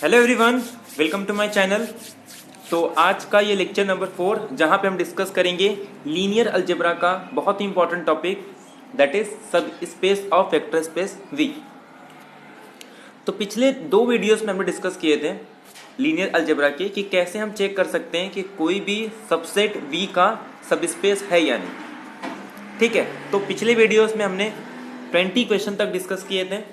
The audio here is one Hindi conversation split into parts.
Hello everyone, welcome to my channel. तो आज का ये लेक्चर नंबर 4 जहाँ पे हम डिस्कस करेंगे लीनियर अलजेब्रा का बहुत ही important topic that is sub space of vector space V. तो पिछले 2 वीडियोस में हमने डिस्कस किए थे लीनियर अलजेब्रा के कि कैसे हम चेक कर सकते हैं कि कोई भी सबसेट वी का सब स्पेस है या नहीं। ठीक है, तो पिछले वीडियोस में हमने 20 क्वेश्चन तक डिस्कस किए थे।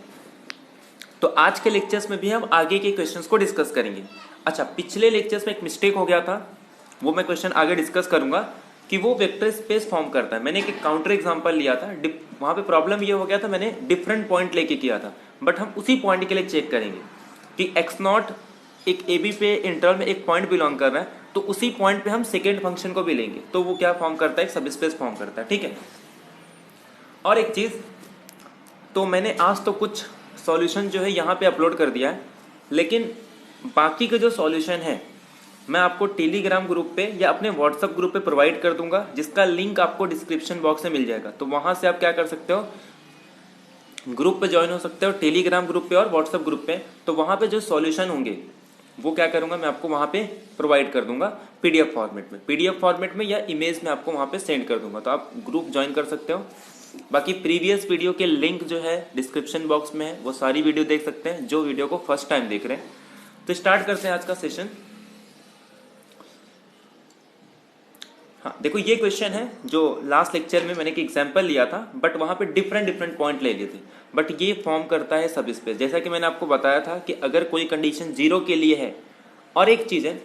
तो आज के लेक्चर्स में भी हम आगे के क्वेश्चंस को डिस्कस करेंगे। अच्छा, पिछले लेक्चर्स में एक मिस्टेक हो गया था, वो मैं क्वेश्चन आगे डिस्कस करूंगा कि वो वेक्टर स्पेस फॉर्म करता है। मैंने एक काउंटर एग्जांपल लिया था, वहां पे प्रॉब्लम ये हो गया था, मैंने डिफरेंट पॉइंट लेके किया था, बट हम उसी पॉइंट के लिए चेक करेंगे कि x0 एक ए बी पे इंटरवल में एक पॉइंट बिलोंग कर रहा है, तो उसी पॉइंट पे हम सेकेंड फंक्शन को भी लेंगे, तो वो क्या फॉर्म करता है, सब स्पेस फॉर्म करता है। ठीक है, और एक चीज, तो मैंने आज तो कुछ सॉल्यूशन जो है यहाँ पे अपलोड कर दिया है, लेकिन बाकी का जो सॉल्यूशन है मैं आपको टेलीग्राम ग्रुप पे या अपने व्हाट्सएप ग्रुप पे प्रोवाइड कर दूंगा, जिसका लिंक आपको डिस्क्रिप्शन बॉक्स में मिल जाएगा। तो वहां से आप क्या कर सकते हो, ग्रुप पे ज्वाइन हो सकते हो, टेलीग्राम ग्रुप पे और व्हाट्सएप ग्रुप पे। तो वहां पे जो सॉल्यूशन होंगे वो क्या करूंगा, मैं आपको वहां पे प्रोवाइड कर दूंगा पीडीएफ फॉर्मेट में या इमेज में आपको वहां पे सेंड कर दूंगा। तो आप ग्रुप ज्वाइन कर सकते हो। बाकी प्रीवियस वीडियो के लिंक जो है डिस्क्रिप्शन बॉक्स में है, वो सारी वीडियो देख सकते हैं जो वीडियो को फर्स्ट टाइम देख रहे हैं। तो स्टार्ट करते हैं आज का सेशन। हाँ, देखो ये क्वेश्चन है जो लास्ट लेक्चर में मैंने एक एग्जांपल लिया था, बट वहां पे डिफरेंट पॉइंट ले लिए थे, बट ये फॉर्म करता है सब स्पेस। जैसा कि मैंने आपको बताया था कि अगर कोई कंडीशन 0 के लिए है, और एक चीज है,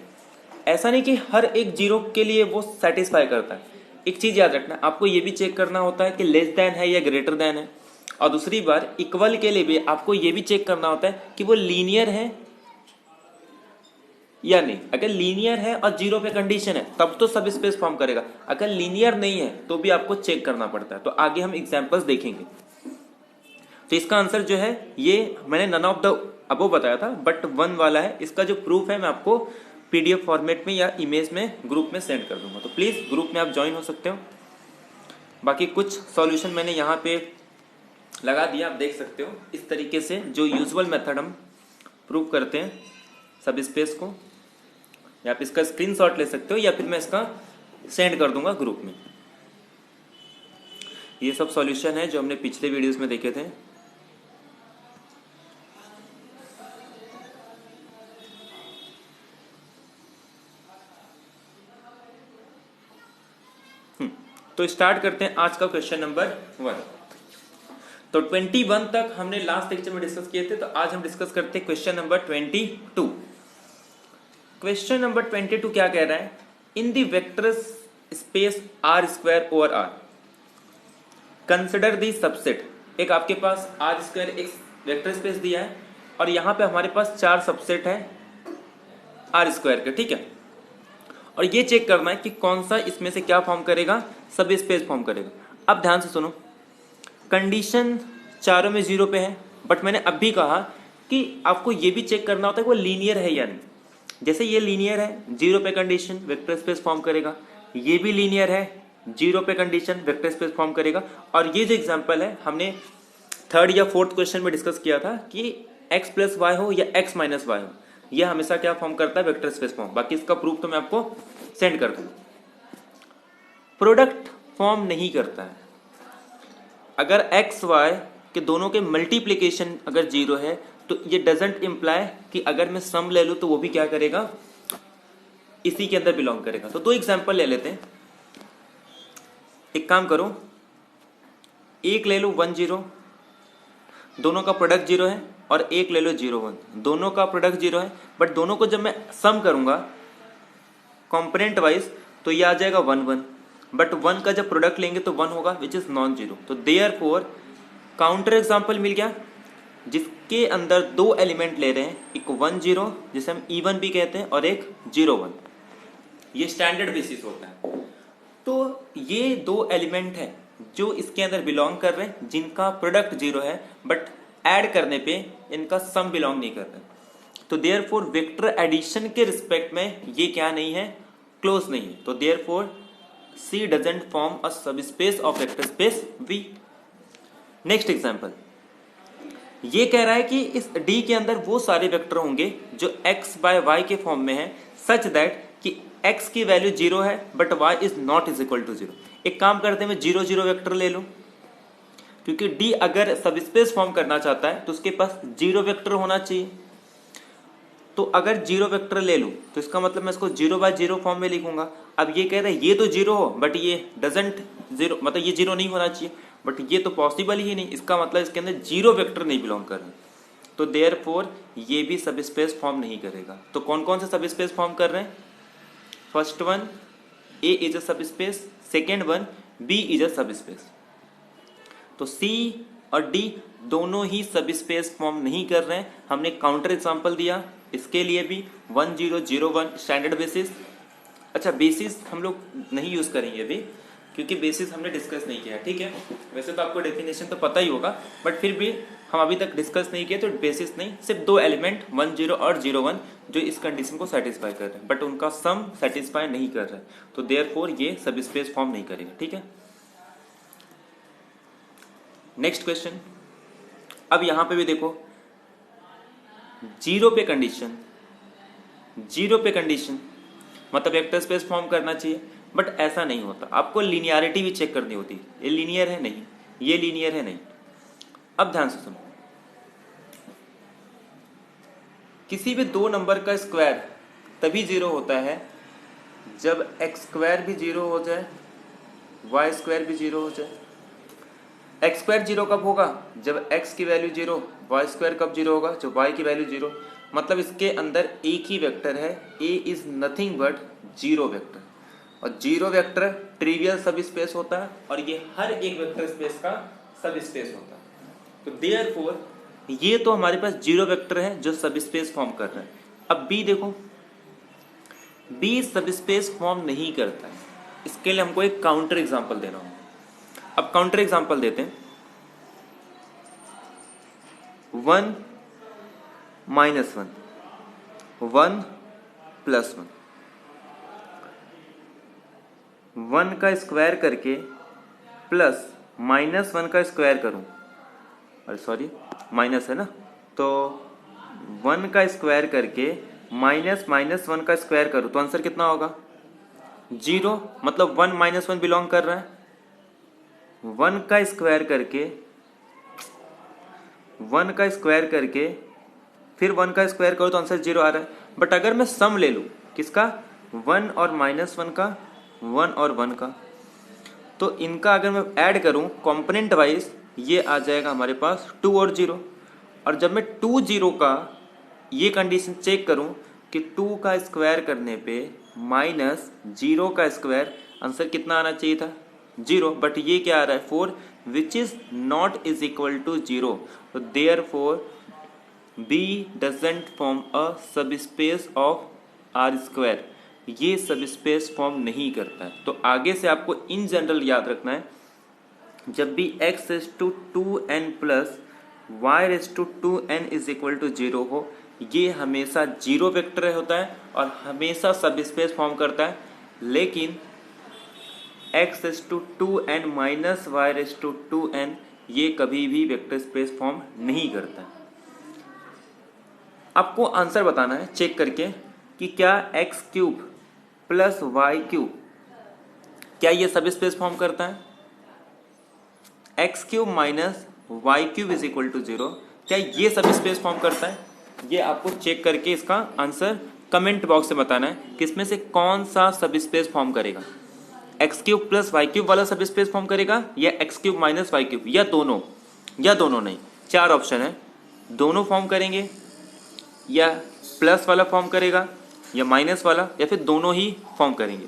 ऐसा नहीं कि हर एक 0 के लिए वो सेटिस्फाई करता है। एक चीज याद रखना, आपको ये भी चेक करना होता है कि लेस देन है या ग्रेटर देन है, और दूसरी बार इक्वल के लिए भी आपको ये भी चेक करना होता है कि वो लीनियर है या नहीं। अगर लीनियर है और 0 पे कंडीशन है तब तो सब स्पेस फॉर्म करेगा, अगर लीनियर नहीं है तो भी आपको चेक करना पड़ता है। तो आगे हम एग्जांपल्स देखेंगे। तो इसका आंसर जो है, ये मैंने नन ऑफ द अबव बताया था, बट 1 वाला है। इसका जो प्रूफ है मैं आपको पीडीएफ फॉर्मेट में या इमेज में ग्रुप में सेंड कर दूंगा, तो प्लीज ग्रुप में आप ज्वाइन हो सकते हो। बाकी कुछ सॉल्यूशन मैंने यहाँ पे लगा दिया, आप देख सकते हो इस तरीके से जो यूजुअल मेथड हम प्रूव करते हैं सब स्पेस को, या आप इसका स्क्रीनशॉट ले सकते हो या फिर मैं इसका सेंड कर दूंगा ग्रुप में। ये सब सॉल्यूशन है जो हमने पिछले वीडियोस में देखे थे। तो स्टार्ट करते हैं आज का क्वेश्चन नंबर 1। तो 21 तक हमने लास्ट लेक्चर में डिस्कस किए थे, तो आज हम डिस्कस करते हैं क्वेश्चन नंबर 22। क्वेश्चन नंबर 22 क्या कह रहा है, in the vector space R square over R consider the subset. एक आपके पास आर स्क्वायर एक वेक्टर स्पेस दिया है, और यहां पे हमारे पास 4 सबसेट है आर स्क्वायर के। ठीक है, और ये चेक करना है कि कौन सा इसमें से क्या फॉर्म करेगा, सब स्पेस फॉर्म करेगा। अब ध्यान से सुनो, कंडीशन चारों में 0 पे है, बट मैंने अब भी कहा कि आपको ये भी चेक करना होता है कि वो लीनियर है या नहीं। जैसे ये लीनियर है, 0 पे कंडीशन वेक्टर स्पेस फॉर्म करेगा, ये भी लीनियर है, 0 पे कंडीशन वेक्टर स्पेस फॉर्म करेगा। और ये जो एग्जांपल है हमने 3rd या 4th क्वेश्चन में डिस्कस किया था कि x प्लस वाई हो या x माइनस वाई हो, ये हमेशा क्या फॉर्म करता है, वेक्टर स्पेस फॉर्म। बाकी इसका प्रूफ तो मैं आपको सेंड कर दूंगा। प्रोडक्ट फॉर्म नहीं करता है। अगर x y के दोनों के मल्टीप्लिकेशन अगर 0 है, तो ये डजंट इम्प्लाई कि अगर मैं सम ले लूं तो वो भी क्या करेगा, इसी के अंदर बिलोंग करेगा। तो 2 एग्जांपल ले लेते हैं। एक काम करो, एक ले लो 1 0, दोनों का प्रोडक्ट 0 है, और एक ले लो 0 1, दोनों का प्रोडक्ट 0 है, बट दोनों को जब मैं सम करूंगा कंपोनेंट वाइज तो ये आ जाएगा 1 1, बट 1 का जब प्रोडक्ट लेंगे तो 1 होगा विच इज नॉन जीरो। तो देयरफॉर काउंटर एग्जांपल मिल गया जिसके अंदर 2 एलिमेंट ले रहे हैं, एक 1 0 जिसे हम इवन भी कहते हैं, और एक 0 1। ये स्टैंडर्ड बेसिस होता है। तो ये 2 एलिमेंट है जो इसके अंदर बिलोंग कर रहे हैं, जिनका प्रोडक्ट 0 है, बट ऐड करने पे इनका सम बिलोंग नहीं कर रहा है। तो देयरफॉर वेक्टर एडिशन के रिस्पेक्ट में ये क्या नहीं है, क्लोज नहीं है। तो therefore C doesn't form a subspace of vector space V. Next example, ये कह रहा है कि इस डी के अंदर वो सारे वेक्टर होंगे जो x बाय वाई के फॉर्म में है, सच दैट कि x की वैल्यू 0 है but y is not is equal to 0। एक काम करते हैं, मैं 0 0 वेक्टर ले लूं, क्योंकि डी अगर सब स्पेस फॉर्म करना चाहता है तो उसके पास 0 वेक्टर होना चाहिए। तो अगर 0 वेक्टर ले लूं तो इसका मतलब मैं इसको 0 बाय 0 फॉर्म में लिखूंगा। अब ये कह रहा है ये तो 0 हो बट ये डजेंट 0, मतलब ये 0 नहीं होना चाहिए, बट ये तो पॉसिबल ही नहीं, इसका मतलब इसके अंदर 0 वेक्टर नहीं बिलोंग कर रहे, तो देयरफॉर ये भी सब स्पेस फॉर्म नहीं करेगा। तो कौन कौन से सब स्पेस फॉर्म कर रहे हैं? First one A is a सब space, second one B is a सब स्पेस। तो सी और डी दोनों ही सब स्पेस फॉर्म नहीं कर रहे हैं। हमने काउंटर एग्जांपल दिया, इसके लिए भी 1001 स्टैंडर्ड बेसिस। अच्छा, बेसिस हम लोग नहीं यूज करेंगे अभी क्योंकि बेसिस हमने डिस्कस नहीं किया, ठीक है। वैसे तो आपको डेफिनेशन तो पता ही होगा, बट फिर भी हम अभी तक डिस्कस नहीं किए, तो बेसिस नहीं, सिर्फ दो एलिमेंट 10 और 01 जो इस कंडीशन को सेटिस्फाई कर रहे हैं, बट उनका सम सेटिस्फाई नहीं कर रहा है, तो देयरफॉर ये सब स्पेस फॉर्म नहीं करेगा, ठीक है। नेक्स्ट क्वेश्चन, अब यहां पे भी देखो 0 पे कंडीशन मतलब वेक्टर स्पेस फॉर्म करना चाहिए, बट ऐसा नहीं होता। आपको लीनियरिटी भी चेक करनी होती है, ये लीनियर है नहीं, ये लीनियर है नहीं। अब ध्यान से सुनो, किसी भी दो नंबर का स्क्वायर तभी 0 होता है जब एक्स स्क्वायर भी 0 हो जाए, वाई स्क्वायर भी 0 हो जाए। एक्स स्क्वायर 0 कब होगा? जब x की वैल्यू 0। वाई स्क्वायर कब 0 होगा? जब y की वैल्यू 0। मतलब इसके अंदर एक ही वेक्टर है, a is nothing but 0 vector, और 0 वेक्टर ट्रिवियल सब स्पेस होता है और ये हर एक वेक्टर स्पेस का सब स्पेस होता है। तो देयरफॉर ये तो हमारे पास 0 वेक्टर है जो सब स्पेस फॉर्म कर रहे हैं। अब b देखो, b सब स्पेस फॉर्म नहीं करता है, इसके लिए हमको एक काउंटर एग्जाम्पल देना होगा। अब काउंटर एग्जांपल देते हैं, 1 -1 1 + 1 1 का स्क्वायर करके प्लस -1 का स्क्वायर करूं, अरे सॉरी माइनस है ना, तो 1 का स्क्वायर करके -1 का स्क्वायर करूं तो आंसर कितना होगा? 0। मतलब 1 -1 बिलोंग कर रहा है। 1 का स्क्वायर करके फिर 1 का स्क्वायर करो तो आंसर 0 आ रहा है। बट अगर मैं सम ले लूं किसका? 1 और -1 का, 1 और 1 का, तो इनका अगर मैं ऐड करूं कंपोनेंट वाइज, ये आ जाएगा हमारे पास 2 और 0। और जब मैं 2 0 का ये कंडीशन चेक करूं कि 2 का स्क्वायर करने पे -0 का स्क्वायर, आंसर कितना आना चाहिए था? 0, बट ये क्या आ रहा है? 4, which is not is equal to 0। तो therefore B doesn't form a सब स्पेस ऑफ आर स्क्वायर, ये सब स्पेस फॉर्म नहीं करता है। तो आगे से आपको इन जनरल याद रखना है, जब भी x⁴2n plus y⁴2n is equal to 0 हो, ये हमेशा 0 वेक्टर होता है और हमेशा सब स्पेस फॉर्म करता है। लेकिन x⁴2n माइनस y⁴2n ये कभी भी वेक्टर स्पेस फॉर्म नहीं करता है। आपको आंसर बताना है चेक करके कि क्या x³ प्लस y³ क्या ये सब स्पेस फॉर्म करता है? x³ minus y³ is equal to 0 क्या ये सब स्पेस फॉर्म करता है? ये आपको चेक करके इसका आंसर कमेंट बॉक्स में बताना है किसमें से कौन सा सब स्पेस फॉर्म करेगा। x³ प्लस y³ वाला सब स्पेस फॉर्म करेगा या x³ माइनस y³, या दोनों नहीं, 4 ऑप्शन है। दोनों फॉर्म करेंगे, या प्लस वाला फॉर्म करेगा, या माइनस वाला, या फिर दोनों ही फॉर्म करेंगे,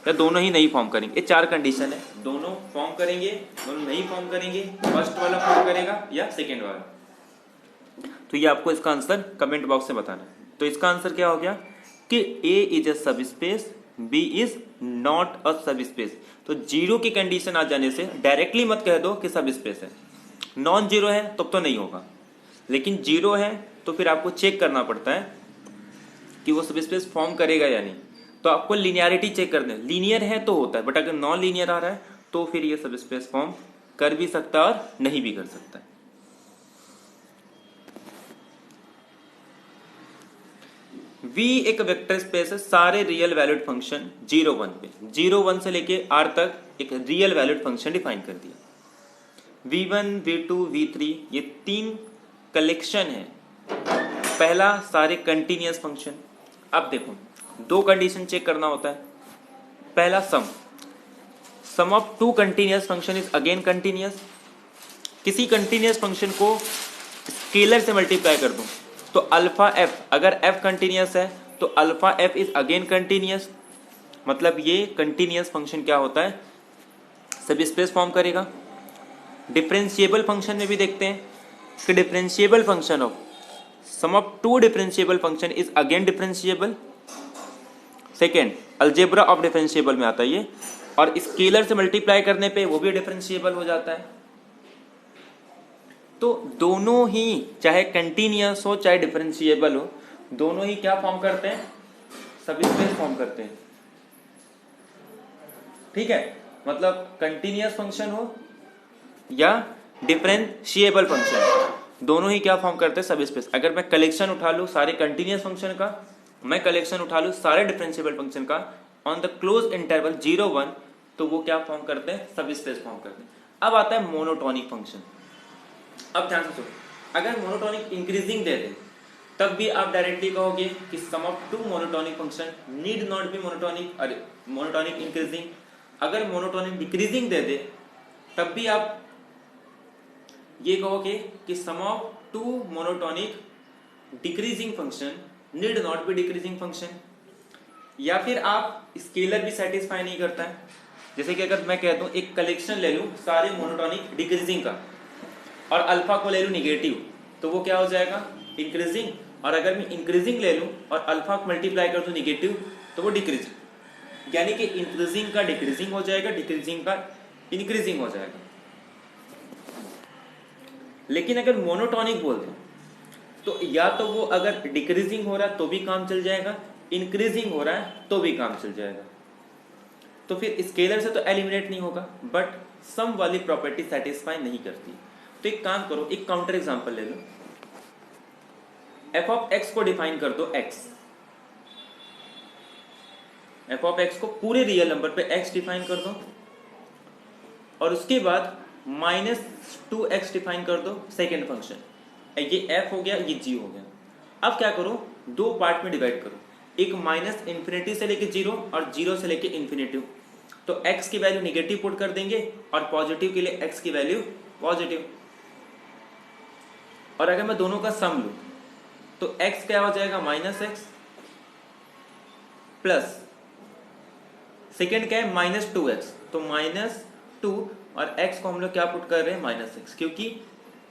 या दोनों ही नहीं फॉर्म करेंगे। ये 4 कंडीशन है, दोनों फॉर्म करेंगे, दोनों नहीं फॉर्म करेंगे, फर्स्ट वाला फॉर्म करेगा या सेकेंड वाला। तो ये आपको इसका आंसर कमेंट बॉक्स में बताना है। तो इसका आंसर क्या हो गया कि A इज अ सब space, B is not a सब स्पेस। तो 0 की कंडीशन आ जाने से डायरेक्टली मत कह दो कि सब स्पेस है। नॉन 0 है तब तो नहीं होगा, लेकिन 0 है तो फिर आपको चेक करना पड़ता है कि वो सब स्पेस फॉर्म करेगा या नहीं। तो आपको लीनियरिटी चेक करना है, लीनियर है तो होता है, बट अगर नॉन लीनियर आ रहा है तो फिर ये सब स्पेस फॉर्म कर भी सकता है और नहीं भी कर सकता है। V एक वेक्टर स्पेस है, सारे रियल वैल्यूड फंक्शन 0 1 पे, 0 1 से लेके R तक एक रियल वैल्यूड फंक्शन डिफाइन कर दिया। V1 V2 V3 ये 3 कलेक्शन है। पहला सारे कंटिन्यूअस फंक्शन। अब देखो 2 कंडीशन चेक करना होता है। पहला sum of 2 continuous function is again continuous. किसी कंटिन्यूअस फंक्शन को स्केलर से मल्टीप्लाई कर दूं तो अल्फा एफ, अगर एफ कंटिन्यूअस है तो alpha f is again continuous. मतलब ये कंटिन्यूअस फंक्शन क्या होता है, सब स्पेस फॉर्म करेगा। डिफरेंशिएबल फंक्शन में भी देखते हैं कि differentiable function of sum of 2 differentiable function is again differentiable. Second algebra of differentiable में आता है ये, और स्केलर से मल्टीप्लाई करने पे वो भी डिफरेंशिएबल हो जाता है। तो दोनों ही चाहे कंटिन्यूअस हो चाहे डिफरेंशिएबल हो, दोनों ही क्या फॉर्म करते हैं, सबस्पेस फॉर्म करते हैं। ठीक है, मतलब कंटिन्यूअस फंक्शन हो या डिफरेंशिएबल फंक्शन, दोनों ही क्या फॉर्म करते हैं, सबस्पेस। अगर मैं कलेक्शन उठा लूं सारे कंटिन्यूअस फंक्शन का, मैं कलेक्शन उठा लूं सारे डिफरेंशिएबल फंक्शन का ऑन द क्लोज इंटरवल 0 1, तो वो क्या फॉर्म करते हैं, सबस्पेस फॉर्म करते हैं। अब आता है मोनोटोनिक फंक्शन। अब ध्यान से सुनो, अगर मोनोटोनिक इंक्रीजिंग दे दे तब भी आप डायरेक्टली कहोगे कि sum of 2 monotonic function need not be monotonic, अरे मोनोटोनिक इंक्रीजिंग। अगर मोनोटोनिक डिक्रीजिंग दे दे तब भी आप ये कहोगे कि sum of 2 monotonic decreasing function need not be decreasing function. या फिर आप स्केलर भी सेटिस्फाई नहीं करता है, जैसे कि अगर मैं कह दूं एक कलेक्शन ले लूं सारे मोनोटोनिक डिक्रीजिंग का और अल्फा को ले लूं निगेटिव, तो वो क्या हो जाएगा, इंक्रीजिंग। और अगर मैं इंक्रीजिंग ले लूं और अल्फा को मल्टीप्लाई कर दूं निगेटिव, तो वो डिक्रीजिंग। यानी कि इंक्रीजिंग का डिक्रीजिंग हो जाएगा, डिक्रीजिंग का इंक्रीजिंग हो जाएगा। लेकिन अगर मोनोटोनिक बोल दें तो या तो वो अगर डिक्रीजिंग हो रहा है तो भी काम चल जाएगा, इंक्रीजिंग हो रहा है तो भी काम चल जाएगा। तो फिर स्केलर से तो एलिमिनेट नहीं होगा, बट सम वाली प्रॉपर्टी सेटिस्फाई नहीं करती। तो एक काम करो, एक काउंटर एग्जांपल ले लो। एफ ऑफ एक्स को डिफाइन कर दो एक्स, एफ ऑफ एक्स को पूरे रियल नंबर पे एक्स डिफाइन कर दो, और उसके बाद -2x डिफाइन कर दो सेकेंड फंक्शन। ये f हो गया, ये g हो गया। अब क्या करो, 2 पार्ट में डिवाइड करो, एक माइनस इंफिनिटी से लेके 0 और 0 से लेके इंफिनिटी। तो x की वैल्यू निगेटिव पुट कर देंगे और पॉजिटिव के लिए x की वैल्यू पॉजिटिव। और अगर मैं दोनों का सम लूं तो x क्या हो जाएगा, -x प्लस सेकेंड क्या है, -2x, तो -2 और x को हम लोग क्या पुट कर रहे हैं, -x, क्योंकि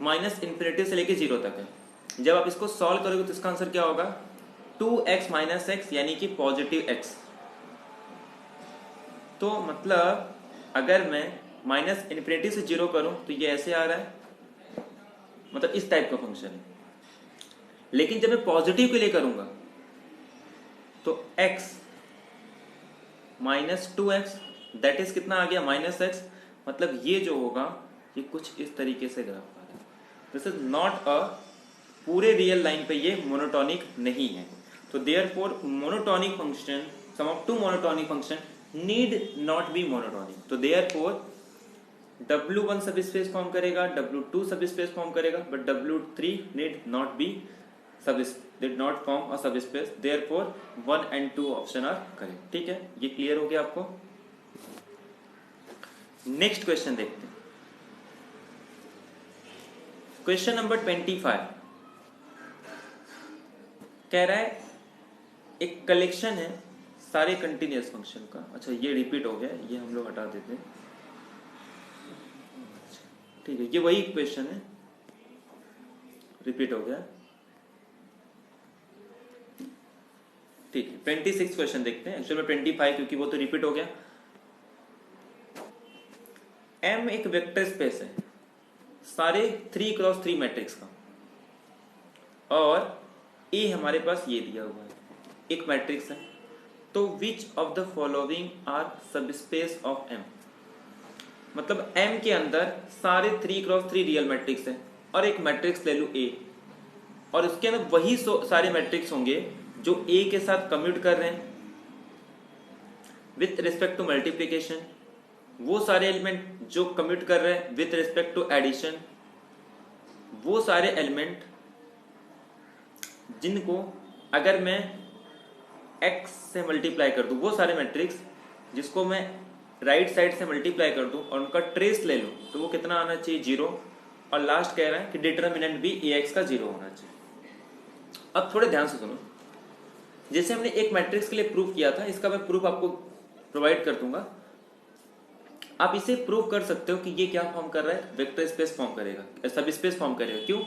माइनस इंफिनिटी से लेके 0 तक है। जब आप इसको सॉल्व करोगे तो इसका आंसर क्या होगा, 2x - x, यानी कि पॉजिटिव x। तो मतलब अगर मैं माइनस इंफिनिटी से 0 करूं तो ये ऐसे आ रहा है, मतलब इस टाइप का फंक्शन है। लेकिन जब मैं पॉजिटिव के लिए करूंगा तो x -2x दैट इज कितना आ गया, -x। मतलब ये जो होगा ये कुछ इस तरीके से ग्राफ आ रहा है। दिस इज नॉट अ, पूरे रियल लाइन पे ये मोनोटोनिक नहीं है। तो therefore monotonic function, sum of 2 monotonic function need not be monotonic. तो therefore W1 sub space form करेगा, W2 सब स्पेस फॉर्म करेगा, but W3 need not be did not form a subspace, therefore 1 and 2 option are correct. ठीक है, ये क्लियर हो गया आपको। नेक्स्ट क्वेश्चन देखते हैं, क्वेश्चन नंबर 25 कह रहा है एक कलेक्शन है सारे कंटिन्यूअस फंक्शन का। अच्छा ये रिपीट हो गया, ये हम लोग हटा देते हैं। ठीक है, ये वही क्वेश्चन है, रिपीट हो गया। ठीक है, 26 क्वेश्चन देखते हैं। एक्चुअली में 25 क्योंकि वो तो रिपीट हो गया। M एक वेक्टर स्पेस है सारे 3x3 मैट्रिक्स का, और A हमारे पास ये दिया हुआ है, एक मैट्रिक्स है। तो which of the following are subspace of M, मतलब M के अंदर सारे 3x3 रियल मैट्रिक्स है और एक मैट्रिक्स ले लूं A, और उसके अंदर वही सारे मैट्रिक्स होंगे जो ए के साथ कम्यूट कर रहे हैं विथ रिस्पेक्ट टू मल्टीप्लिकेशन, वो सारे एलिमेंट जो कम्यूट कर रहे हैं विथ रिस्पेक्ट टू एडिशन, वो सारे एलिमेंट जिनको अगर मैं x से मल्टीप्लाई कर दूं, वो सारे मैट्रिक्स जिसको मैं राइट साइड से मल्टीप्लाई कर दूं और उनका ट्रेस ले लूं, तो वो कितना आना चाहिए? 0। और लास्ट कह रहा है कि डिटर्मिनेंट भी ax का 0 होना चाहिए। अब थोड़े ध्यान से सुनो, जैसे हमने एक मैट्रिक्स के लिए प्रूव किया था, इसका मैं प्रूफ आपको प्रोवाइड कर दूंगा। आप इसे प्रूव कर सकते हो कि ये क्या फॉर्म कर रहा है? वेक्टर स्पेस फॉर्म करेगा, सब स्पेस फॉर्म करेगा। क्यों?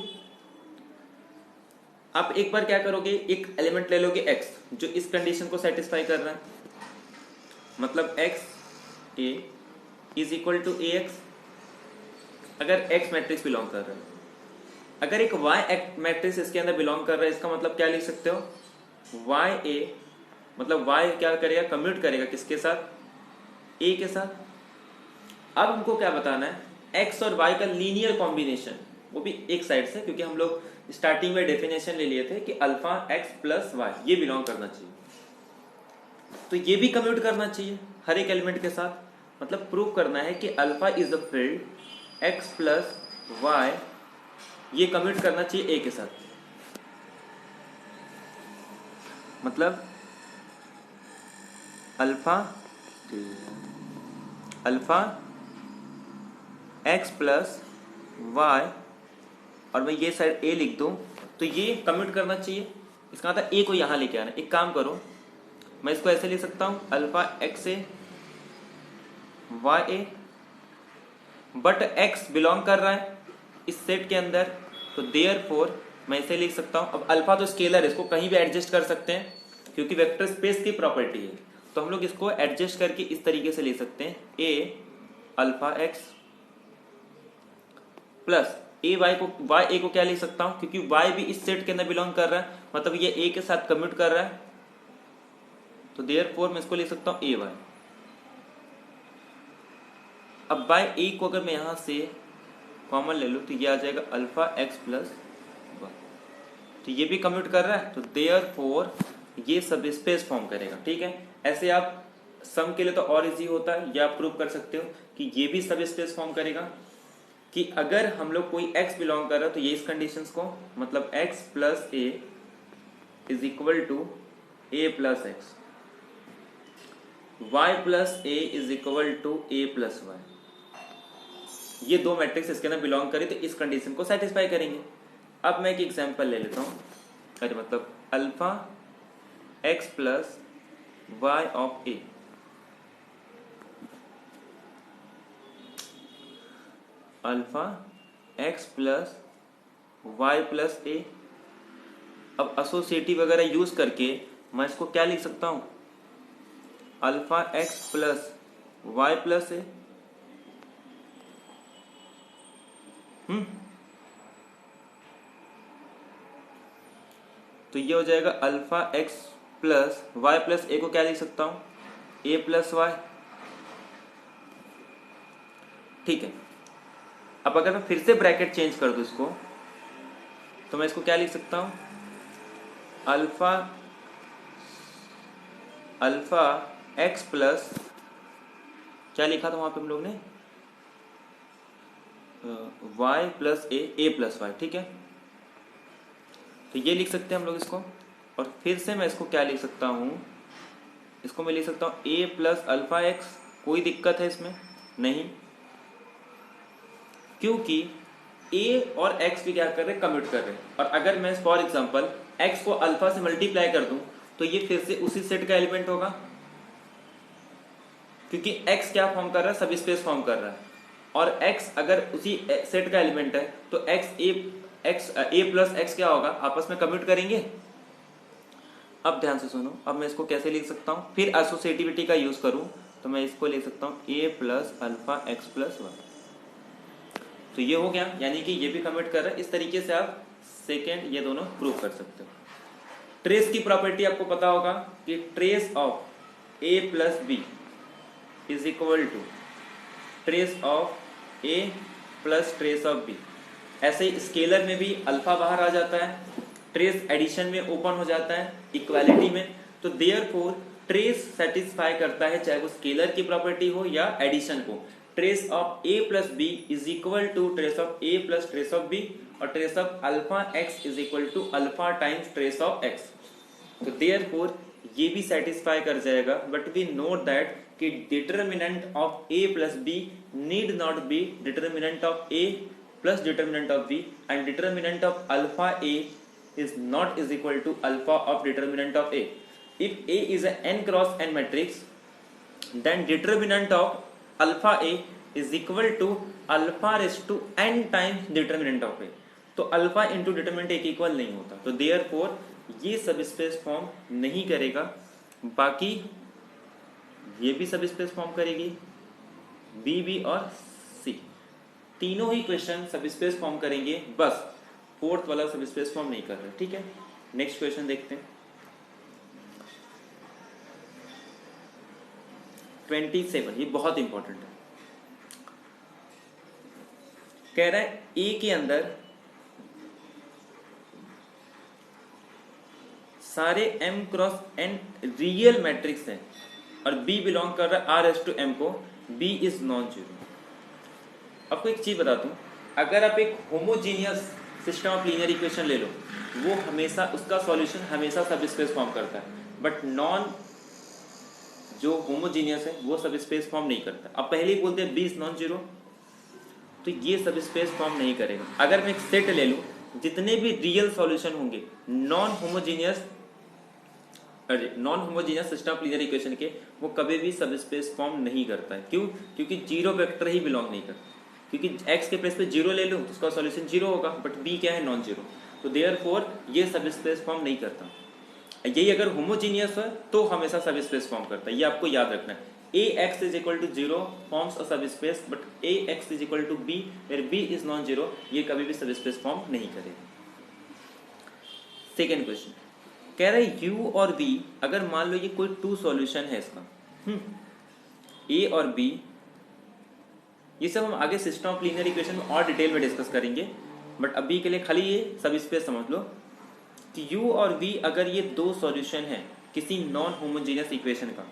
आप एक बार क्या करोगे, एक एलिमेंट ले लोगे x जो इस कंडीशन को सेटिस्फाई कर रहा है, मतलब x a is equal to ax, अगर x मैट्रिक्स बिलोंग कर रहा है। अगर एक y मैट्रिक्स इसके अंदर बिलोंग कर रहा है, इसका मतलब क्या लिख सकते हो? y a मतलब y क्या करेगा? कम्यूट करेगा किसके साथ? a के साथ। अब हमको क्या बताना है? x और y का लीनियर कॉम्बिनेशन, वो भी एक साइड से, क्योंकि हम लोग स्टार्टिंग में डेफिनेशन ले लिए थे कि अल्फा x प्लस वाई ये बिलोंग करना चाहिए, तो ये भी कम्यूट करना चाहिए हर एक एलिमेंट के साथ। मतलब प्रूव करना है कि alpha is a field x plus y, ये कम्यूट करना चाहिए a के साथ। मतलब अल्फा x प्लस वाई और मैं ये साइड a लिख दूं, तो ये कम्यूट करना चाहिए। इसका मतलब a को यहाँ लेके आना। एक काम करो, मैं इसको ऐसे लिख सकता हूँ, alpha x a y a, but x belong कर रहा है इस सेट के अंदर, तो देयरफॉर मैं इसे लिख सकता हूँ। अब अल्फा तो स्केलर है, इसको कहीं भी एडजस्ट कर सकते हैं क्योंकि वेक्टर स्पेस की प्रॉपर्टी है, तो हम लोग इसको एडजस्ट करके इस तरीके से ले सकते हैं, a alpha x plus y a को क्या लिख सकता हूं, क्योंकि वाई भी इस सेट के अंदर बिलोंग कर रहा है, मतलब ये ए के साथ कम्यूट कर रहा है, तो देयरफॉर मैं इसको लिख सकता हूं ए वाई। अब बाय ए को अगर मैं यहां से कॉमन ले लूं तो ये आ जाएगा अल्फा एक्स प्लस वाई, तो ये भी कम्यूट कर रहा है, तो देयरफॉर ये सब स्पेस फॉर्म करेगा। ठीक है, ऐसे आप सम के लिए तो और इजी होता है, या आप प्रूव कर सकते हो कि ये भी सब स्पेस फॉर्म करेगा कि अगर हम लोग कोई x बिलोंग कर रहा है तो ये इस कंडीशंस को, मतलब x plus a is equal to a plus x, y plus a is equal to a plus y, ये दो मैट्रिक्स इसके अंदर बिलोंग करें तो इस कंडीशन को सेटिस्फाई करेंगे। अब मैं एक एग्जांपल ले लेता हूँ, अरे मतलब alpha x plus y of a, alpha x plus y plus a. अब एसोसिएटिव वगैरह यूज करके मैं इसको क्या लिख सकता हूं, alpha x plus y plus a. तो ये हो जाएगा alpha x plus y plus a को क्या लिख सकता हूं, ए प्लस वाई। ठीक है, अब अगर मैं फिर से ब्रैकेट चेंज कर दूं इसको, तो मैं इसको क्या लिख सकता हूं, अल्फा एक्स प्लस, क्या लिखा था वहां पे हम लोग ने, वाई प्लस ए प्लस वाई। ठीक है, तो ये लिख सकते हैं हम लोग इसको, और फिर से मैं इसको क्या लिख सकता हूं, इसको मैं लिख सकता हूं ए प्लस अल्फा एक्स। कोई दिक्कत है इसमें? नहीं, क्योंकि a और x भी क्या कर रहे हैं, कम्यूट कर रहे हैं। और अगर मैं फॉर एग्जांपल x को अल्फा से मल्टीप्लाई कर दूं तो ये फिर से उसी सेट का एलिमेंट होगा, क्योंकि x क्या फॉर्म कर रहा है, सब स्पेस फॉर्म कर रहा है, और x अगर उसी सेट का एलिमेंट है तो a प्लस एक्स क्या होगा, आपस में कम्यूट करेंगे। अब ध्यान से सुनो, अब मैं इसको कैसे लिख सकता हूँ, फिर एसोसिएटिविटी का यूज करूं तो मैं इसको लिख सकता हूँ a plus alpha x plus y. तो ये हो गया, यानी कि ये भी कम्यूट कर रहा है। इस तरीके से आप सेकेंड ये दोनों प्रूव कर सकते हो। ट्रेस की प्रॉपर्टी आपको पता होगा कि trace of a plus b is equal to trace of a plus trace of b। ऐसे ही स्केलर में भी अल्फा बाहर आ जाता है, ट्रेस एडिशन में ओपन हो जाता है, इक्वालिटी में। तो देयरफॉर ट्रेस सेटिस्फाई करता है चाहे वो स्केलर की प्रॉपर्टी हो या एडिशन को। Trace of a plus b is equal to trace of a plus trace of b, और trace of alpha x is equal to alpha times trace of x। तो देयरफॉर ये भी सेटिस्फाई कर जाएगा, बट वी नोट दैट कि determinant of a plus b need not be determinant of a plus determinant of b, and determinant of alpha a is not is equal to alpha of determinant of a. If a is a n cross n matrix, then determinant of alpha a is equal to alpha raised to n times determinant of a. तो अल्फा इंटू डिटर्मिनेंट एक इक्वल नहीं होता, तो देयरफॉर ये सब स्पेस फॉर्म नहीं करेगा। बाकी ये भी सब स्पेस फॉर्म करेगी, बी बी और सी तीनों ही क्वेश्चन सब स्पेस फॉर्म करेंगे, बस फोर्थ वाला सब स्पेस फॉर्म नहीं कर रहे। ठीक है, नेक्स्ट क्वेश्चन देखते हैं। 27, ये बहुत इंपॉर्टेंट है। कह रहा है ए के अंदर सारे m cross n real matrix हैं और b बिलोंग कर रहा है r एस टू m को, b इज नॉन जीरो। आपको एक चीज बताता हूं, अगर आप एक homogeneous system of linear equation ले लो, वो हमेशा उसका सॉल्यूशन हमेशा सब स्पेस फॉर्म करता है, बट नॉन जो होमोजीनियस है वो सब स्पेस फॉर्म नहीं करता। अब पहले ही बोलते हैं बी इज नॉन जीरो, तो ये सब स्पेस फॉर्म नहीं करेगा। अगर मैं एक सेट ले लूं, जितने भी रियल सॉल्यूशन होंगे non homogeneous system of linear equation के, वो कभी भी सब स्पेस फॉर्म नहीं करता है। क्यों? क्योंकि जीरो वेक्टर ही बिलोंग नहीं करता। क्योंकि x के प्लेस पे जीरो ले लूं तो उसका सॉल्यूशन जीरो होगा, बट b क्या है? Non zero. तो देयरफॉर ये सब स्पेस फॉर्म नहीं करता। यही अगर होमोजीनियस है तो हमेशा सब स्पेस फॉर्म करता है, ये आपको याद रखना है। ax is equal to zero forms a सब space, but ax is equal to b where b is non zero, ये कभी भी सब स्पेस फॉर्म नहीं करेगा। सेकेंड क्वेश्चन कह रहा है u और v, अगर मान लो ये कोई टू सॉल्यूशन है इसका, a और b, ये सब हम आगे सिस्टम ऑफ लीनियर इक्वेशन में और डिटेल में डिस्कस करेंगे, बट अभी के लिए खाली ये सब स्पेस समझ लो कि u और v अगर ये दो सॉल्यूशन है किसी नॉन होमोजेनियस इक्वेशन का,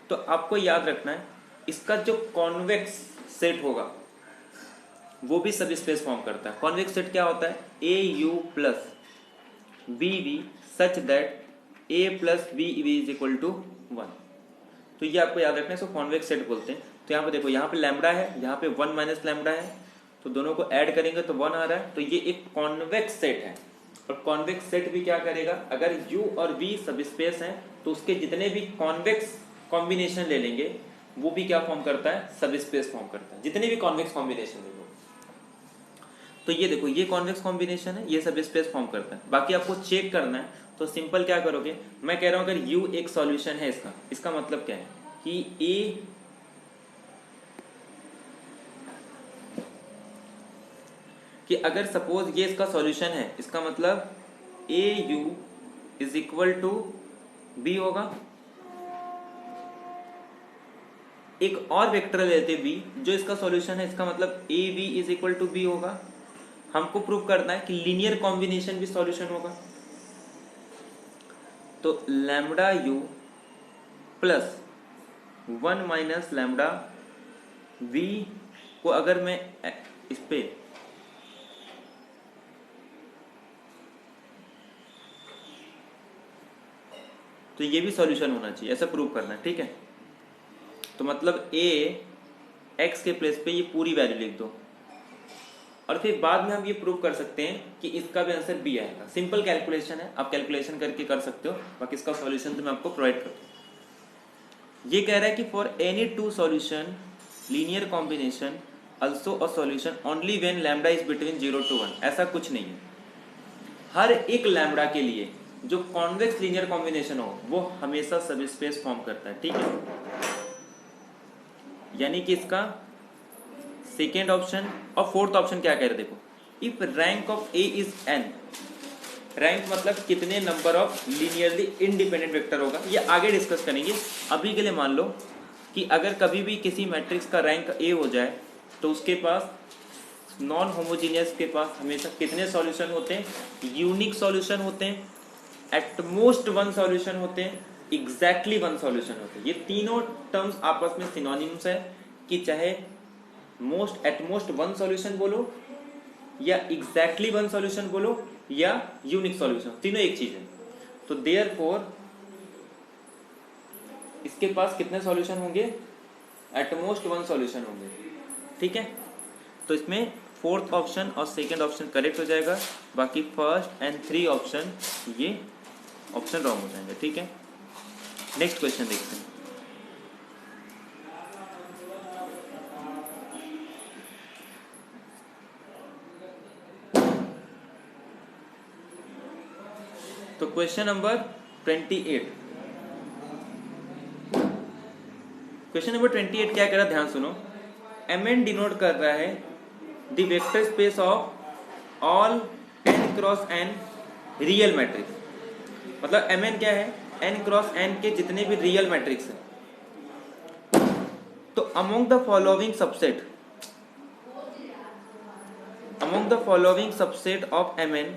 तो आपको याद रखना है इसका जो कॉन्वेक्स सेट होगा वो भी सब स्पेस फॉर्म करता है। कॉन्वेक्स सेट क्या होता है? a u plus b v such that a plus b v is equal to 1। तो ये आपको याद रखना है, इसको कॉन्वेक्स सेट बोलते हैं। तो यहाँ पे देखो, यहाँ पे लैम्बडा है, यहाँ पे 1 माइनस लैम्बडा है, तो दोनों को ऐड करेंगे तो 1 आ रहा है। तो ये एक कॉन्वेक्स सेट है, और कॉन्वेक्स सेट भी क्या करेगा? अगर u और v सब स्पेस हैं तो उसके जितने भी कॉन्वेक्स कॉम्बिनेशन ले लेंगे वो भी क्या फॉर्म करता है? सब स्पेस फॉर्म करता है, जितने भी कॉन्वेक्स कॉम्बिनेशन ले लो। तो ये देखो, ये कॉन्वेक्स कॉम्बिनेशन है, ये सब स्पेस फॉर्म करता है। बाकी आपको चेक करना है तो सिंपल क्या करोगे, मैं कह रहा हूं अगर u एक सॉल्यूशन है इसका मतलब क्या है कि a कि अगर सपोज ये इसका सॉल्यूशन है, इसका मतलब a u is equal to b होगा। एक और वेक्टर लेते b जो इसका सॉल्यूशन है, इसका मतलब a b is equal to b होगा। हमको प्रूव करना है कि लीनियर कॉम्बिनेशन भी सॉल्यूशन होगा। तो lambda u plus 1 minus lambda v को अगर मैं इस पे तो ये भी सॉल्यूशन होना चाहिए, ऐसा प्रूव करना है। ठीक है, तो मतलब a x के प्लेस पे ये पूरी वैल्यू लिख दो, और फिर बाद में हम ये प्रूव कर सकते हैं कि इसका भी आंसर b आएगा। सिंपल कैलकुलेशन है, आप कैलकुलेशन करके कर सकते हो, बाकी इसका सॉल्यूशन तो मैं आपको प्रोवाइड कर दूं। ये कह रहा है कि for any two solution linear combination also a solution only when lambda is between 0 to 1। ऐसा कुछ नहीं है, हर एक लैम्बडा के लिए जो कॉन्वेक्स लीनियर कॉम्बिनेशन हो वो हमेशा सब स्पेस फॉर्म करता है। ठीक है, यानी कि इसका सेकेंड ऑप्शन और फोर्थ ऑप्शन क्या कह रहे, देखो, if rank of a is n, rank मतलब कितने number of linearly independent vector होगा, ये आगे डिस्कस करेंगे। अभी के लिए मान लो कि अगर कभी भी किसी मैट्रिक्स का रैंक a हो जाए तो उसके पास नॉन होमोजीनियस के पास हमेशा कितने सॉल्यूशन होते हैं? यूनिक सॉल्यूशन होते हैं, एट मोस्ट वन सॉल्यूशन होते हैं, एग्जैक्टली वन सॉल्यूशन होते हैं। ये तीनों टर्म्स आपस में सिनोनिम्स है कि चाहे most at most one solution बोलो या एग्जैक्टली वन सॉल्यूशन बोलो या यूनिक सॉल्यूशन, तीनों एक चीज है। तो देयरफॉर इसके पास कितने सॉल्यूशन होंगे? एट मोस्ट वन सॉल्यूशन होंगे, ठीक है। तो इसमें फोर्थ ऑप्शन और सेकंड ऑप्शन करेक्ट हो जाएगा, बाकी फर्स्ट एंड 3 ऑप्शन ये ऑप्शन रॉन्ग हो जाएंगे, ठीक है। नेक्स्ट क्वेश्चन देखते हैं। तो क्वेश्चन नंबर 28, क्वेश्चन नंबर 28 क्या कह रहा है, ध्यान सुनो। Mn डिनोट कर रहा है the vector space of all n cross n real matrix. मतलब Mn क्या है? n क्रॉस n के जितने भी रियल मैट्रिक्स हैं। तो among the following subset of Mn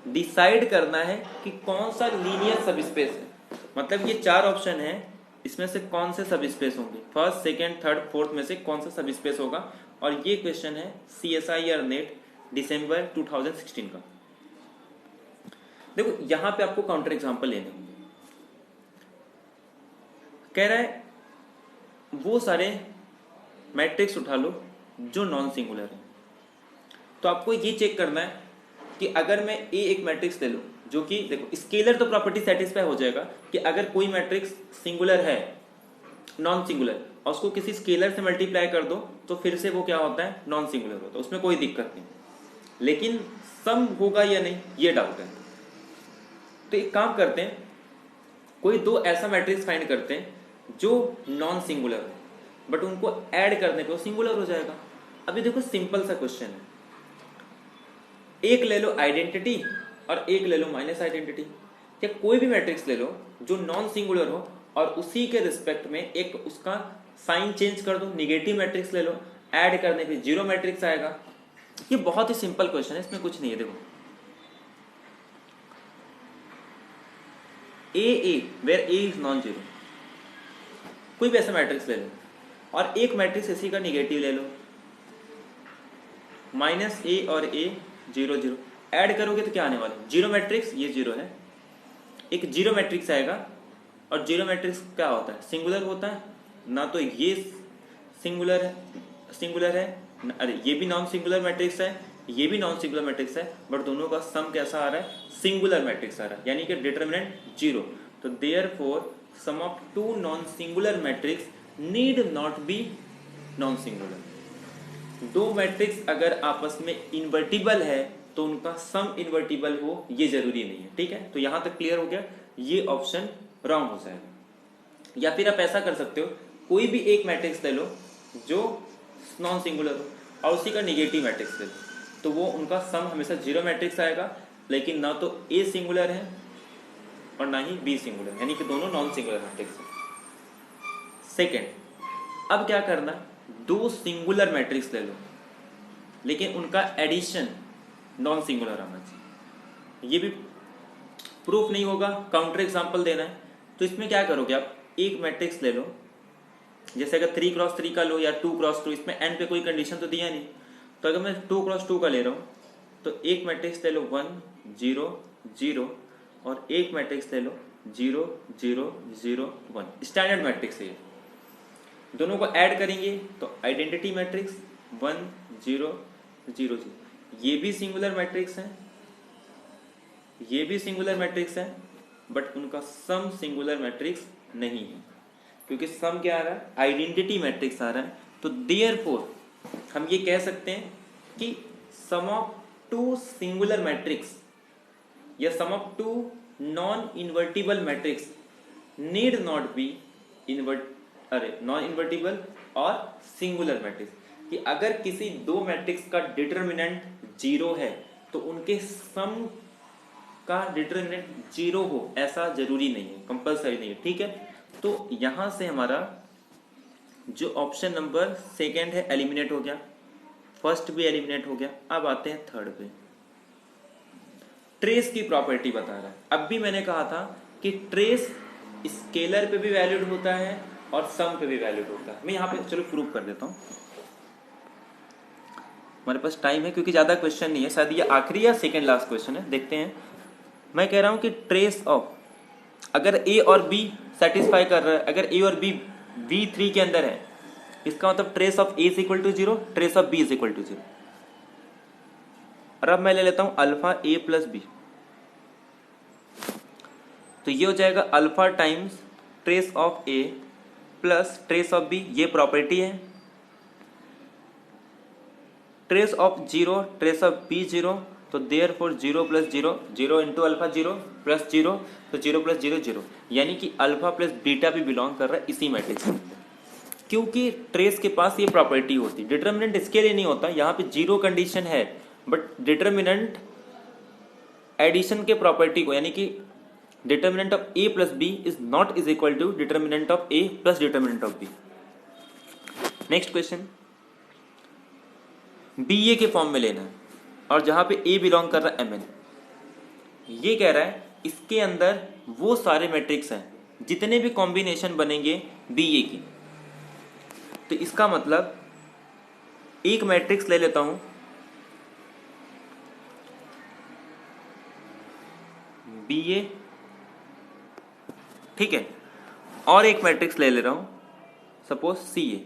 decide करना है कि कौन सा लीनियर सबस्पेस है। मतलब ये 4 ऑप्शन है, इसमें से कौन से सबस्पेस होंगे, फर्स्ट सेकंड थर्ड फोर्थ में से कौन सा सबस्पेस होगा। और ये क्वेश्चन है CSIR नेट दिसंबर 2016 का। देखो यहां पे आपको काउंटर एग्जांपल लेने होंगे। कह रहा है वो सारे मैट्रिक्स उठा लो जो नॉन सिंगुलर है। तो आपको ये चेक करना है कि अगर मैं एक मैट्रिक्स ले लूं जो कि देखो स्केलर तो प्रॉपर्टी सेटिस्फाई हो जाएगा कि अगर कोई मैट्रिक्स सिंगुलर है नॉन सिंगुलर और उसको किसी स्केलर से मल्टीप्लाई कर दो तो फिर से वो क्या होता है? नॉन सिंगुलर होता है, उसमें कोई दिक्कत नहीं। लेकिन सम होगा या नहीं ये डाउट है। तो एक काम करते हैं, कोई 2 ऐसा मैट्रिक्स फाइंड करते हैं जो नॉन सिंगुलर हो बट उनको ऐड करने पे वो सिंगुलर हो जाएगा। अभी देखो सिंपल सा क्वेश्चन है, एक ले लो आइडेंटिटी और एक ले लो माइनस आइडेंटिटी। या कोई भी मैट्रिक्स ले लो जो नॉन सिंगुलर हो और उसी के रिस्पेक्ट में एक उसका साइन चेंज कर दो, निगेटिव मैट्रिक्स ले लो, ऐड करने पे 0 मैट्रिक्स आएगा। ये बहुत ही सिंपल क्वेश्चन है, इसमें कुछ नहीं है। देखो a where a is non zero, कोई भी ऐसा मैट्रिक्स ले लो और एक मैट्रिक्स इसी का निगेटिव ले लो, माइनस ए और ए 0 0, ऐड करोगे तो क्या आने वाला है? 0 मैट्रिक्स, ये 0 है, एक 0 मैट्रिक्स आएगा। और 0 मैट्रिक्स क्या होता है? सिंगुलर होता है ना। तो ये सिंगुलर है, अरे ये भी नॉन सिंगुलर मैट्रिक्स है, ये भी नॉन सिंगुलर मैट्रिक्स है, बट दोनों का सम कैसा आ रहा है? सिंगुलर मैट्रिक्स आ रहा है, यानी कि डिटरमिनेंट 0। तो therefore sum of 2 non singular matrix need not be non singular. 2 matrix अगर आपस में इन्वर्टिबल है तो उनका सम इन्वर्टिबल हो ये जरूरी नहीं है, ठीक है। तो यहां तक क्लियर हो गया, ये ऑप्शन रॉन्ग हो जाएगा। या फिर आप ऐसा कर सकते हो, कोई भी एक मैट्रिक्स ले लो जो नॉन सिंगुलर हो और उसी का निगेटिव मैट्रिक्स ले लो, तो वो उनका सम हमेशा 0 मैट्रिक्स आएगा। लेकिन ना तो ए सिंगुलर है और ना ही बी सिंगुलर, यानी कि दोनों नॉन सिंगुलर मैट्रिक्स है। सेकेंड, अब क्या करना, 2 सिंगुलर मैट्रिक्स ले लो लेकिन उनका एडिशन नॉन सिंगुलर आना चाहिए। ये भी प्रूफ नहीं होगा, काउंटर एग्जांपल देना है। तो इसमें क्या करोगे आप, एक मैट्रिक्स ले लो, जैसे अगर 3 क्रॉस 3 का लो या 2 क्रॉस 2, इसमें n पे कोई कंडीशन तो दिया नहीं। तो अगर मैं 2 क्रॉस 2 का ले रहा हूँ तो एक मैट्रिक्स ले लो 1 0 0 और एक मैट्रिक्स ले लो 0 0 0 1, स्टैंडर्ड मैट्रिक्स है ये। दोनों को ऐड करेंगे तो आइडेंटिटी मैट्रिक्स 1 0 0 0। ये भी सिंगुलर मैट्रिक्स है, ये भी सिंगुलर मैट्रिक्स है, बट उनका सम सिंगुलर मैट्रिक्स नहीं है, क्योंकि सम क्या आ रहा है? आइडेंटिटी मैट्रिक्स आ रहा है। तो देयरफॉर हम ये कह सकते हैं कि सम ऑफ 2 सिंगुलर मैट्रिक्स या sum of 2 non invertible matrix need not be non invertible और सिंगुलर मैट्रिक्स। कि अगर किसी 2 मैट्रिक्स का डिटरमिनेंट 0 है तो उनके सम का डिटरमिनेंट 0 हो ऐसा जरूरी नहीं है, कंपलसरी नहीं है, ठीक है। तो यहां से हमारा जो ऑप्शन नंबर 2 है एलिमिनेट हो गया। फर्स्ट भी एलिमिनेट हो गया। अब आते हैं थर्ड पे, ट्रेस की प्रॉपर्टी बता रहा है। अब भी मैंने कहा था कि ट्रेस स्केलर पे भी वैलिड होता है और सम पे भी वैलिड होता है। मैं यहाँ पे चलो प्रूव कर देता हूँ, हमारे पास टाइम है क्योंकि ज़्यादा क्वेश्चन नहीं है, शायद ये आखिरी या सेकेंड लास्ट क्वेश्चन है, देखते हैं। मैं कह रहा हूँ कि ट्रेस ऑफ, अगर ए और बी सेटिस्फाई कर रहा है, अगर ए और बी V3 के अंदर है, इसका मतलब trace of a is equal to 0, trace of b is equal to 0। और अब मैं ले लेता हूं अल्फा ए प्लस बी, तो ये हो जाएगा alpha times trace of a plus trace of b, ये प्रॉपर्टी है। Trace of 0 trace of b 0, तो therefore 0 plus 0, 0 into alpha 0 plus 0, तो 0 प्लस 0 0, यानी कि अल्फा प्लस बीटा भी बिलोंग कर रहा है इसी मैट्रिक्स के अंदर, क्योंकि ट्रेस के पास ये प्रॉपर्टी होती। डिटर्मिनेंट इसके लिए नहीं होता, यहाँ पे 0 कंडीशन है, बट डिटर्मिनेंट एडिशन के प्रॉपर्टी को, यानी कि determinant of a plus b is not is equal to determinant of a plus determinant of b. Next question, b a के फॉर्म में लेना है और जहां पे ए बिलोंग कर रहा है एम एन। ये कह रहा है इसके अंदर वो सारे मैट्रिक्स हैं जितने भी कॉम्बिनेशन बनेंगे बी ए की। तो इसका मतलब एक मैट्रिक्स ले लेता हूं बी ए, ठीक है, और एक मैट्रिक्स ले ले रहा हूं सपोज सी ए।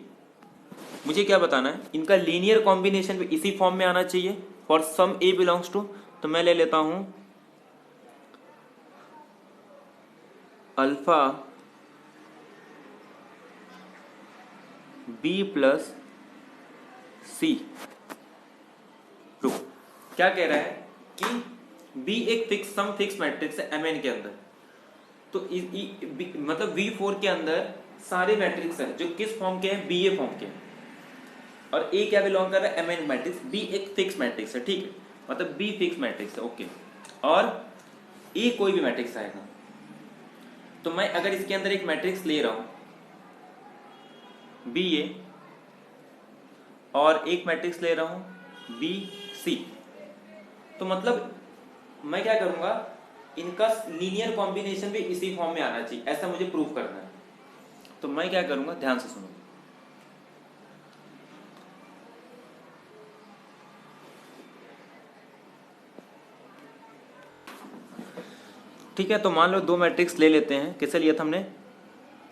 मुझे क्या बताना है, इनका लीनियर कॉम्बिनेशन भी इसी फॉर्म में आना चाहिए for some a belongs to. तो मैं ले लेता हूं अल्फा बी प्लस सी। क्या कह रहा है कि बी एक फिक्स सम फिक्स मैट्रिक्स है एम एन के अंदर, तो मतलब V4 के अंदर सारे मैट्रिक्स हैं जो किस फॉर्म के हैं, बी ए फॉर्म के हैं, और ए क्या बिलोंग कर रहा है, एम एन मैट्रिक्स। बी एक फिक्स मैट्रिक्स है, ठीक है, मतलब बी फिक्स मैट्रिक्स है, ओके, और ए कोई भी मैट्रिक्स आएगा। तो मैं अगर इसके अंदर एक मैट्रिक्स ले रहा हूं बी ए और एक मैट्रिक्स ले रहा हूं बी सी, तो मतलब मैं क्या करूंगा, इनका लीनियर कॉम्बिनेशन भी इसी फॉर्म में आना चाहिए, ऐसा मुझे प्रूव करना है। तो मैं क्या करूंगा, ध्यान से सुनो, ठीक है। तो मान लो दो मैट्रिक्स ले लेते हैं, किसे लिया था हमने,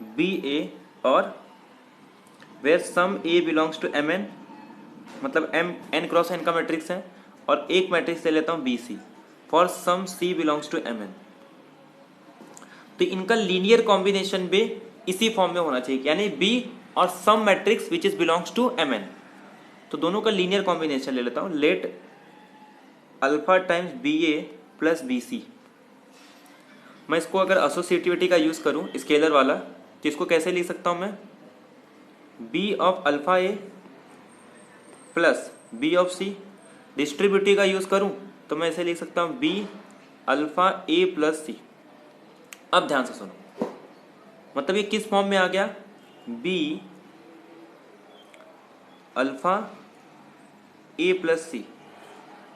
बी ए और where some a belongs to M N, मतलब एम एन क्रॉस एन का मैट्रिक्स है, और एक मैट्रिक्स ले लेता हूं b c for some c belongs to M N. तो इनका लीनियर कॉम्बिनेशन भी इसी फॉर्म में होना चाहिए, यानी बी और some matrix which is belongs to M N. तो दोनों का लीनियर कॉम्बिनेशन ले लेता हूं, let alpha times b a plus b c. मैं इसको अगर एसोसिएटिविटी का यूज करूं स्केलर वाला, तो इसको कैसे लिख सकता हूं मैं, b of alpha a plus b of c. Distributive का यूज करूं तो मैं ऐसे लिख सकता हूं b alpha a plus c. अब ध्यान से सुनो, मतलब ये किस फॉर्म में आ गया, B alpha a plus c.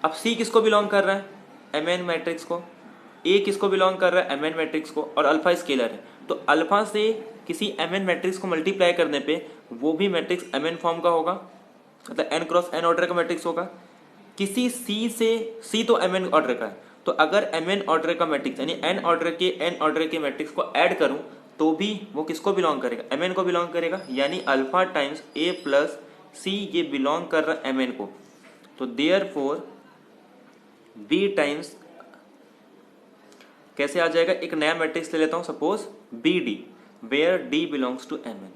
अब सी किसको बिलोंग कर रहा है, एम एन मैट्रिक्स को, ए किसको बिलोंग कर रहा है, एम एन मैट्रिक्स को, और अल्फा स्केलर है। तो अल्फा से किसी एम एन मैट्रिक्स को मल्टीप्लाई करने पे वो भी मैट्रिक्स एम एन फॉर्म का होगा, मतलब एन क्रॉस एन ऑर्डर का मैट्रिक्स होगा। किसी सी से, सी तो एम एन ऑर्डर का है, तो अगर एम एन ऑर्डर का मैट्रिक्स यानी एन ऑर्डर के मैट्रिक्स को ऐड करूं तो भी वो किसको बिलोंग करेगा, एम एन को बिलोंग करेगा, यानी अल्फा टाइम्स ए प्लस सी ये बिलोंग कर रहा है एम एन को। तो देयरफॉर बी टाइम्स कैसे आ जाएगा, एक नया मैट्रिक्स ले लेता हूं suppose b d, where d belongs to M N.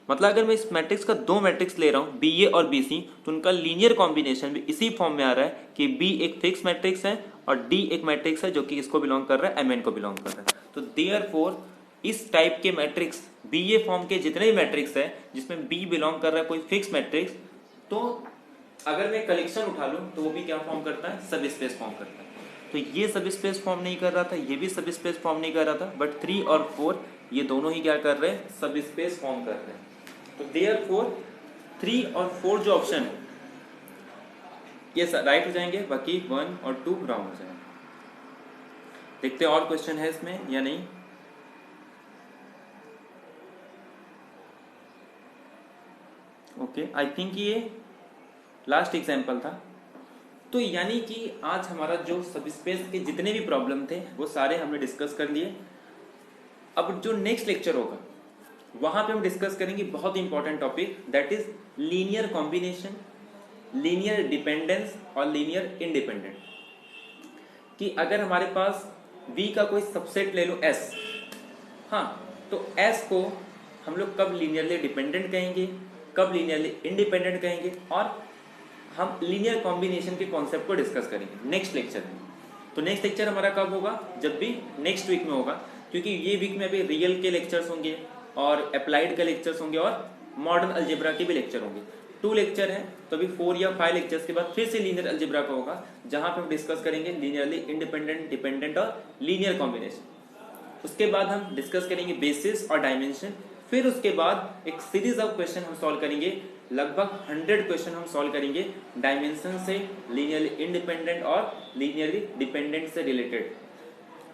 मतलब अगर मैं इस मैट्रिक्स का दो मैट्रिक्स ले रहा हूं बी ए और बी सी, तो उनका लीनियर कॉम्बिनेशन भी इसी फॉर्म में आ रहा है कि बी एक फिक्स मैट्रिक्स है और डी एक मैट्रिक्स है जो कि इसको बिलोंग कर रहा है, एम एन को बिलोंग कर रहा है। तो देयरफॉर इस टाइप के मैट्रिक्स बी ए फॉर्म के जितने भी मैट्रिक्स है जिसमें बी बिलोंग कर रहा है कोई फिक्स मैट्रिक्स, तो अगर मैं कलेक्शन उठा लूं तो वो भी क्या फॉर्म करता है, सब स्पेस फॉर्म करता है। तो ये सब स्पेस फॉर्म नहीं कर रहा था, ये भी सब स्पेस फॉर्म नहीं कर रहा था, बट 3 और 4 ये दोनों ही क्या कर रहे हैं, सब स्पेस फॉर्म कर रहे हैं। तो देयरफॉर 3 और 4 जो ऑप्शन है ये राइट हो जाएंगे, बाकी 1 और 2 रॉन्ग हो जाएंगे। देखते हैं और क्वेश्चन है इसमें या नहीं। ओके, आई थिंक ये लास्ट एग्जाम्पल था। तो यानी कि आज हमारा जो सब स्पेस के जितने भी प्रॉब्लम थे वो सारे हमने डिस्कस कर लिए। अब जो नेक्स्ट लेक्चर होगा वहां पे हम डिस्कस करेंगे बहुत important topic, that is linear combination, linear dependence और लीनियर इंडिपेंडेंट। कि अगर हमारे पास V का कोई सबसेट ले लो S, हाँ, तो S को हम लोग कब लीनियरली डिपेंडेंट कहेंगे, कब लीनियरली इंडिपेंडेंट कहेंगे, और हम लीनियर कॉम्बिनेशन के कॉन्सेप्ट को डिस्कस करेंगे नेक्स्ट लेक्चर में। तो नेक्स्ट लेक्चर हमारा कब होगा, जब भी नेक्स्ट वीक में होगा, क्योंकि ये वीक में अभी रियल के लेक्चर्स होंगे और अप्लाइड के लेक्चर्स होंगे और मॉडर्न अलजेब्रा के भी लेक्चर होंगे। 2 लेक्चर हैं, तो अभी 4 या 5 लेक्चर्स के बाद फिर से लीनियर अलजेब्रा का होगा, जहां पे हम डिस्कस करेंगे लीनियरली इंडिपेंडेंट, डिपेंडेंट और लीनियर कॉम्बिनेशन। उसके बाद हम डिस्कस करेंगे बेसिस और डायमेंशन। फिर उसके बाद एक सीरीज ऑफ क्वेश्चन हम सॉल्व करेंगे, लगभग 100 क्वेश्चन हम सॉल्व करेंगे डायमेंशन से, लीनियरली इंडिपेंडेंट और लीनियरली डिपेंडेंट से रिलेटेड।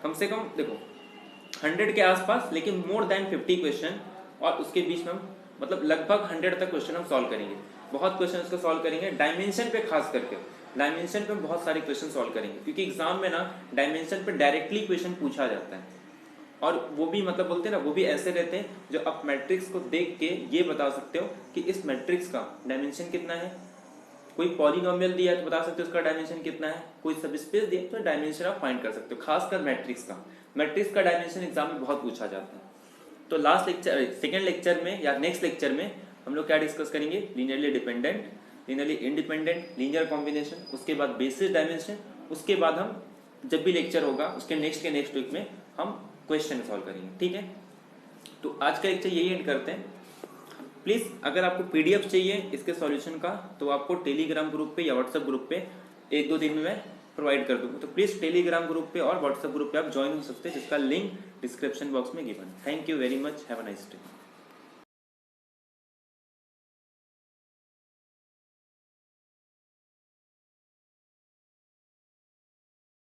कम से कम देखो 100 के आसपास, लेकिन मोर देन 50 क्वेश्चन, और उसके बीच में हम मतलब लगभग 100 तक क्वेश्चन हम सॉल्व करेंगे। बहुत क्वेश्चन को सॉल्व करेंगे डायमेंशन पे, खास करके डायमेंशन पे बहुत सारे क्वेश्चन सॉल्व करेंगे, क्योंकि एग्जाम में ना डायमेंशन पे डायरेक्टली क्वेश्चन पूछा जाता है, और वो भी मतलब बोलते हैं ना, वो भी ऐसे रहते हैं जो आप मैट्रिक्स को देख के ये बता सकते हो कि इस मैट्रिक्स का डायमेंशन कितना है। कोई पॉलिनोमियल दिया है तो बता सकते हो उसका डायमेंशन कितना है, कोई सब स्पेस दिया तो डायमेंशन आप फाइंड कर सकते हो। खासकर मैट्रिक्स का डायमेंशन एग्जाम में बहुत पूछा जाता है। तो लास्ट लेक्चर, सेकेंड लेक्चर में या नेक्स्ट लेक्चर में हम लोग क्या डिस्कस करेंगे, linearly dependent, linearly independent, linear combination, उसके बाद बेसिस डायमेंशन। उसके बाद हम जब भी लेक्चर होगा उसके नेक्स्ट वीक में हम क्वेश्चन सॉल्व करेंगे, ठीक है। तो आज का लेक्चर यही एंड करते हैं। प्लीज़ अगर आपको PDF चाहिए इसके सॉल्यूशन का, तो आपको टेलीग्राम ग्रुप पे या व्हाट्सएप ग्रुप पे 1-2 दिन में प्रोवाइड कर दूंगा। तो प्लीज़ टेलीग्राम ग्रुप पे और व्हाट्सएप ग्रुप पे आप ज्वाइन हो सकते हैं, जिसका लिंक डिस्क्रिप्शन बॉक्स में given. Thank you very much, have a nice day.